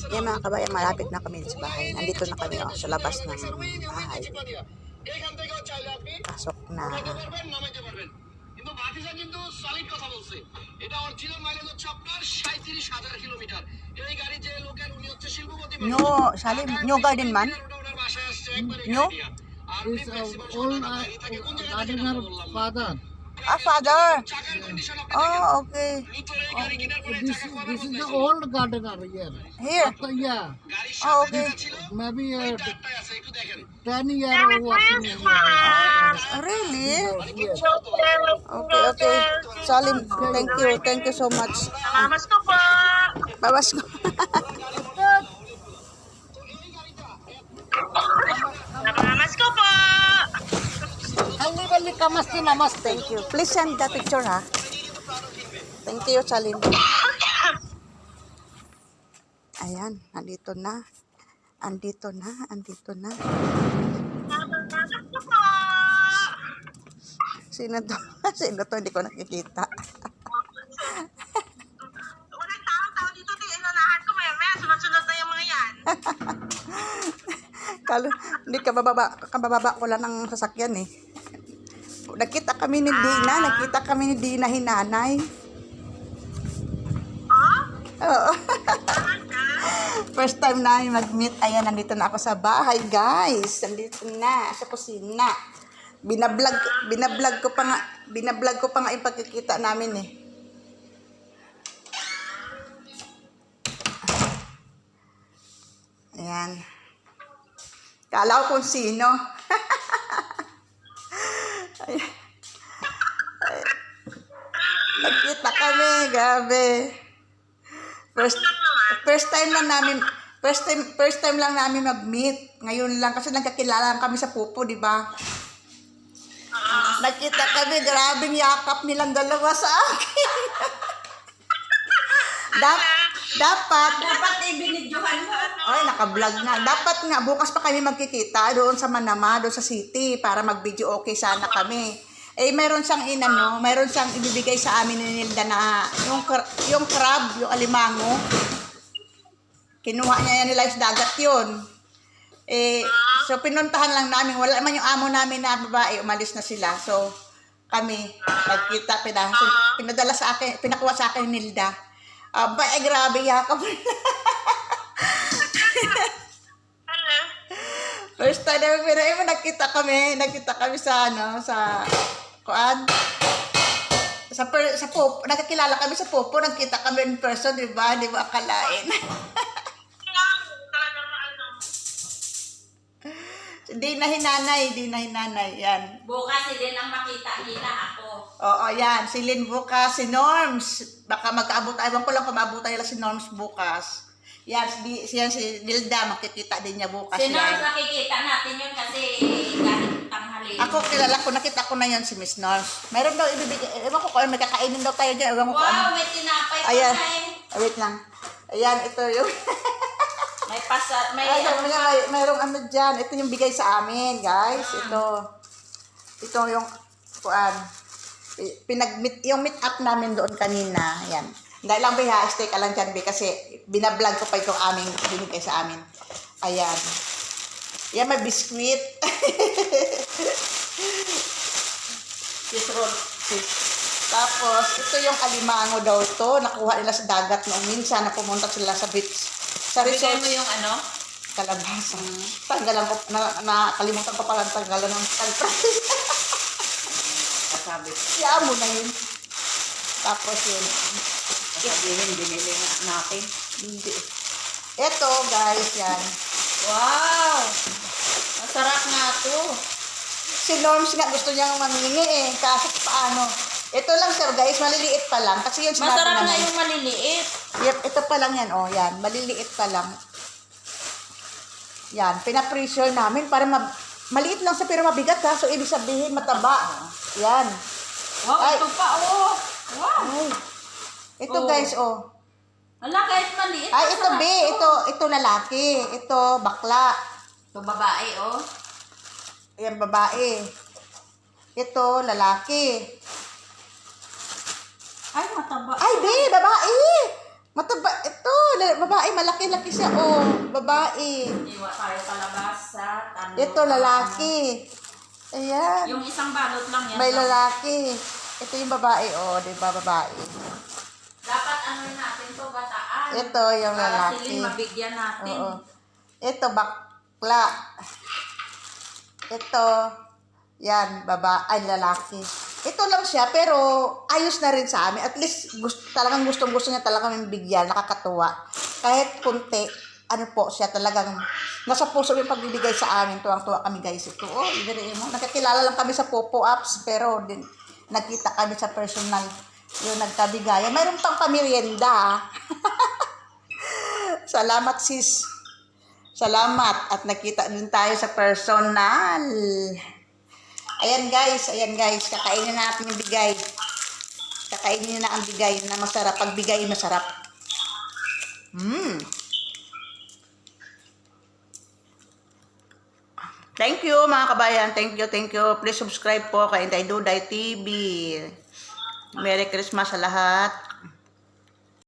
Yan mga kabayan, malapit na kami sa bahay. Nandito na kami sa labas ng bahay. Pasok na. কিন্তু ভাতিজা কিন্তু সলিড কথা বলছে, এটা অরিজিনাল মাইলেজ হচ্ছে আপনার 37,000 কিলোমিটার। এই গাড়ি যে লোকের উনি হচ্ছে শিল্পপতি মানুষ। Nyo, Salim, Nyo Garden man? ওনার বাসায় আসছে একবারে Nyo? আর old gardener father. Ah, father. চাকার কন্ডিশন আপনি Oh, okay. ভিতরে গাড়ি কেনার পরে This চাকা কয়বার is the বদলাইছে? old gardener here. Here. After, yeah, গাড়ির Oh, সাথে okay. যেটা ছিল maybe ওই টায়ারটাই আছে, একটু দেখেন। 10 year working in Really? yes. Okay, okay. Salim, thank you so much. Mamas ko po. Bawas ko. Mamas ko po. Halli namaste, namaste. Thank you. Please send the picture, ha? Thank you, Salim. Ayan, andito na. Andito na. Mamas ko po. Sino to? Sino to? Hindi ko nakikita. Walang tao dito. Inanahan ko maya. Sunod-sunod na yung mga yan. Hindi kabababa ko lang ng sasakyan eh. Nakita kami ni Dina hinanay. Oh? Oo. Talaga? First time namin mag-meet. Ayan, nandito na ako sa bahay, guys. Nandito na sa kusina. Binablog ko pa nga yung pagkikita namin eh. Ayan. Kala ko kung sino. Ayan. Nagkita kami, gabi. First time lang namin mag-meet. Ngayon lang kasi nagkakilala lang kami sa pupo, di ba? Nakita kami, grabing yakap nilang dalawa sa akin. Dapat ibinidyohan mo. ay, naka-vlog nga. Dapat nga, bukas pa kami magkikita doon sa Manama, doon sa city, para mag-video okay sana kami. Eh, meron siyang ibibigay sa amin ni Nilda na yung crab, yung alimango. Kinuha niya yan nila sa dagat yun. Eh, so pinuntahan lang namin. Wala man yung amo namin na babae, umalis na sila. So, kami, nagkita, pinakuha sa akin ni Nilda. Aba, grabe yakap. First time namin nakita kami sa Popo, nakakilala kami sa Popo, nagkita kami in person, di ba akalain. Di na hinanay, yan. Bukas din ang makita nila ako. Oo, yan, si Lynn bukas, si Norms, baka magkaabot, ewan ko lang kung maabutan nila si Norms bukas. Yan, si Nilda, makikita din niya bukas. Sino yan. nakikita natin yun kasi galing tanghali. Ako, nakita ko na yan si Miss Norms. Meron daw ibibigay, ewan ko kung may kakainin daw tayo dyan, ewan ko kung ano. Wow, may tinapay pa Ayan, na eh. wait lang. Ayan, ito yung, May pasa, may merong ano dyan. Ito yung bigay sa amin, guys. Ito yung, yung meet up namin doon kanina. Ayan. Dahil lang, Beha, stay ka lang dyan, Be, kasi binablog ko pa itong aming binigay sa amin. Ayan. Yan, may biskuit. Tapos, ito yung alimango daw to. Nakuha nila sa dagat noong minsan na pumunta sila sa beach. Sa bigay resort. mo yung ano? Kalabasa. Tanggalan ko, nakalimutan ko pala tanggalan ng kalpras. Kasabi. Kaya mo na yun. Tapos yun. Sabihin, binili na natin. Hindi. Ito, guys, yan. Wow! Masarap nga to. Si Norms nga gusto niyang mangingi eh. Kaso paano? Ito lang, sir, guys. Maliliit pa lang. Kasi yun sinabi Masarap naman. na yung maliliit. Yep, ito pa lang yan. Oh, yan. Maliliit pa lang. Yan. Pina-pressure namin para maliit lang sa pero mabigat ha. So, ibig sabihin mataba. Yan. Wow, Ay. ito pa oh. Wow. Ay. Ito, Oh. guys, oh. Wala, kahit maliit. Ay, ito, masarap be. Ito lalaki. Ito, bakla. Ito babae oh. Yan, babae. Ito, lalaki. Ay, mataba. Ay, be, babae. malaki-laki siya, oh. Babae. Iwa tayo palabas sa tanong. Ito, lalaki. Ayan. Yung isang balot lang yan. May lalaki. Ito yung babae, oh. Diba, babae? Dapat ano natin to, bataan. Ito yung Para lalaki. siling mabigyan natin. Oo. Ito, bakla. Ito, yan, ay, lalaki. Ito lang siya, pero ayos na rin sa amin. At least, talagang gustong-gusto niya talaga kami bigyan. Nakakatuwa. Kahit kunti, ano po siya talagang nasa puso yung pagbibigay sa amin. Tuwang-tuwa kami, guys. Ito, oh, ibigay mo. Nakakilala lang kami sa Popo Apps, pero nagkita kami sa personal yung nagkabigayan. Mayroon pang pamerienda. Salamat, sis. Salamat. At nakita din tayo sa personal. Ayan guys. Kakainin na natin yung bigay. Kakainin na ang bigay na masarap. Pag bigay, masarap. Thank you mga kabayan. Thank you. Please subscribe po kay Inday Duday TV. Merry Christmas sa lahat.